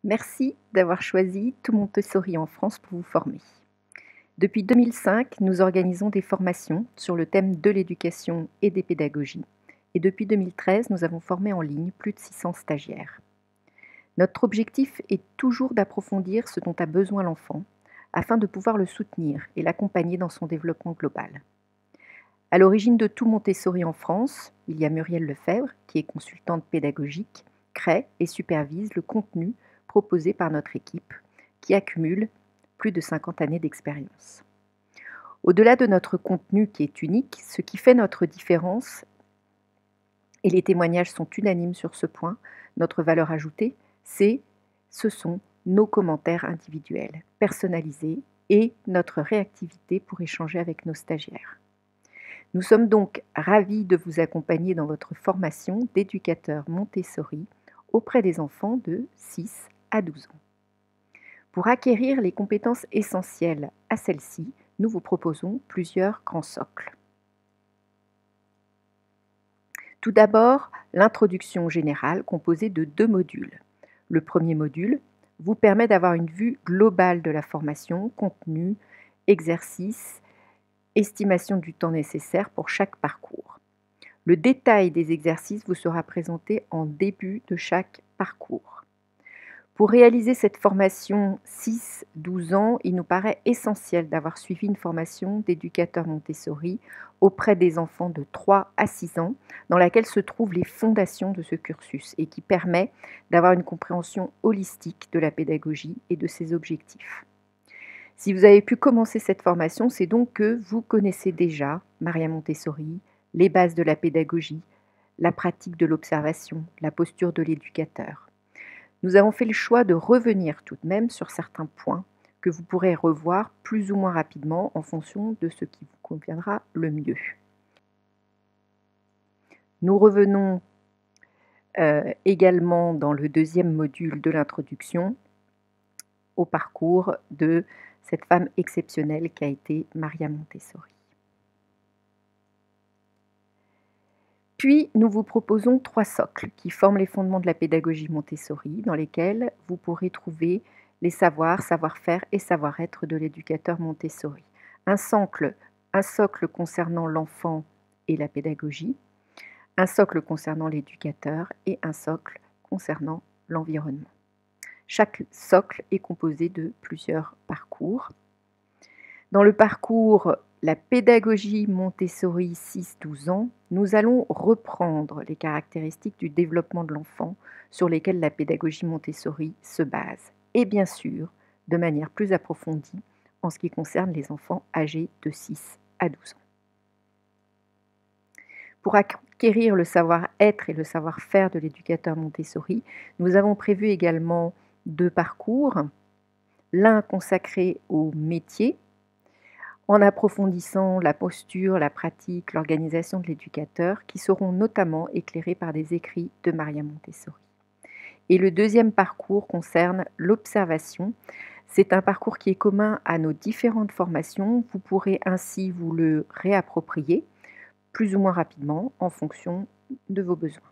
Merci d'avoir choisi Tout Montessori en France pour vous former. Depuis 2005, nous organisons des formations sur le thème de l'éducation et des pédagogies. Et depuis 2013, nous avons formé en ligne plus de 600 stagiaires. Notre objectif est toujours d'approfondir ce dont a besoin l'enfant afin de pouvoir le soutenir et l'accompagner dans son développement global. À l'origine de Tout Montessori en France, il y a Muriel Lefebvre, qui est consultante pédagogique, crée et supervise le contenu proposé par notre équipe, qui accumule plus de 50 années d'expérience. Au-delà de notre contenu qui est unique, ce qui fait notre différence, et les témoignages sont unanimes sur ce point, notre valeur ajoutée, ce sont nos commentaires individuels, personnalisés, et notre réactivité pour échanger avec nos stagiaires. Nous sommes donc ravis de vous accompagner dans votre formation d'éducateur Montessori auprès des enfants de 6 à 12 ans. Pour acquérir les compétences essentielles à celles-ci, nous vous proposons plusieurs grands socles. Tout d'abord, l'introduction générale composée de 2 modules. Le premier module vous permet d'avoir une vue globale de la formation, contenu, exercices, estimation du temps nécessaire pour chaque parcours. Le détail des exercices vous sera présenté en début de chaque parcours. Pour réaliser cette formation 6-12 ans, il nous paraît essentiel d'avoir suivi une formation d'éducateur Montessori auprès des enfants de 3 à 6 ans, dans laquelle se trouvent les fondations de ce cursus et qui permet d'avoir une compréhension holistique de la pédagogie et de ses objectifs. Si vous avez pu commencer cette formation, c'est donc que vous connaissez déjà Maria Montessori, les bases de la pédagogie, la pratique de l'observation, la posture de l'éducateur. Nous avons fait le choix de revenir tout de même sur certains points que vous pourrez revoir plus ou moins rapidement en fonction de ce qui vous conviendra le mieux. Nous revenons également dans le deuxième module de l'introduction au parcours de cette femme exceptionnelle qui a été Maria Montessori. Puis, nous vous proposons 3 socles qui forment les fondements de la pédagogie Montessori, dans lesquels vous pourrez trouver les savoirs, savoir-faire et savoir-être de l'éducateur Montessori. Un socle concernant l'enfant et la pédagogie, un socle concernant l'éducateur et un socle concernant l'environnement. Chaque socle est composé de plusieurs parcours. Dans le parcours La pédagogie Montessori 6-12 ans, nous allons reprendre les caractéristiques du développement de l'enfant sur lesquelles la pédagogie Montessori se base, et bien sûr, de manière plus approfondie en ce qui concerne les enfants âgés de 6 à 12 ans. Pour acquérir le savoir-être et le savoir-faire de l'éducateur Montessori, nous avons prévu également 2 parcours, l'un consacré au métier, en approfondissant la posture, la pratique, l'organisation de l'éducateur, qui seront notamment éclairés par des écrits de Maria Montessori. Et le deuxième parcours concerne l'observation. C'est un parcours qui est commun à nos différentes formations. Vous pourrez ainsi vous le réapproprier plus ou moins rapidement en fonction de vos besoins.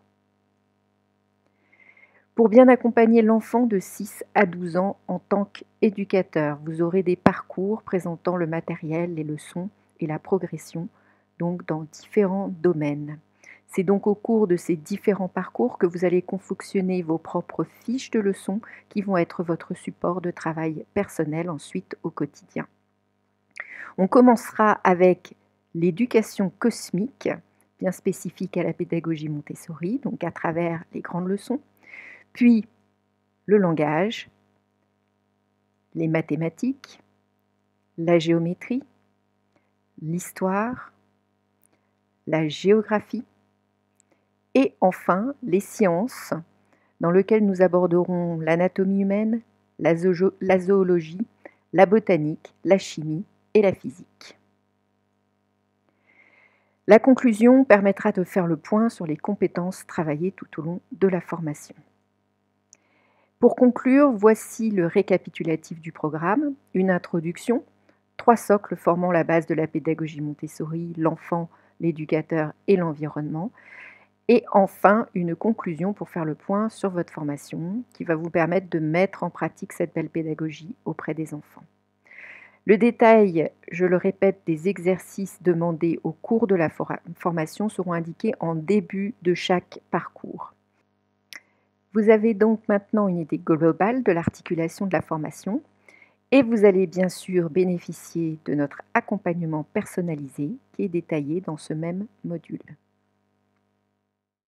Pour bien accompagner l'enfant de 6 à 12 ans en tant qu'éducateur, vous aurez des parcours présentant le matériel, les leçons et la progression, donc dans différents domaines. C'est donc au cours de ces différents parcours que vous allez confectionner vos propres fiches de leçons qui vont être votre support de travail personnel ensuite au quotidien. On commencera avec l'éducation cosmique, bien spécifique à la pédagogie Montessori, donc à travers les grandes leçons. Puis le langage, les mathématiques, la géométrie, l'histoire, la géographie et enfin les sciences dans lesquelles nous aborderons l'anatomie humaine, la zoologie, la botanique, la chimie et la physique. La conclusion permettra de faire le point sur les compétences travaillées tout au long de la formation. Pour conclure, voici le récapitulatif du programme, une introduction, 3 socles formant la base de la pédagogie Montessori, l'enfant, l'éducateur et l'environnement, Et enfin, une conclusion pour faire le point sur votre formation qui va vous permettre de mettre en pratique cette belle pédagogie auprès des enfants. Le détail, je le répète, des exercices demandés au cours de la formation seront indiqués en début de chaque parcours. Vous avez donc maintenant une idée globale de l'articulation de la formation et vous allez bien sûr bénéficier de notre accompagnement personnalisé qui est détaillé dans ce même module.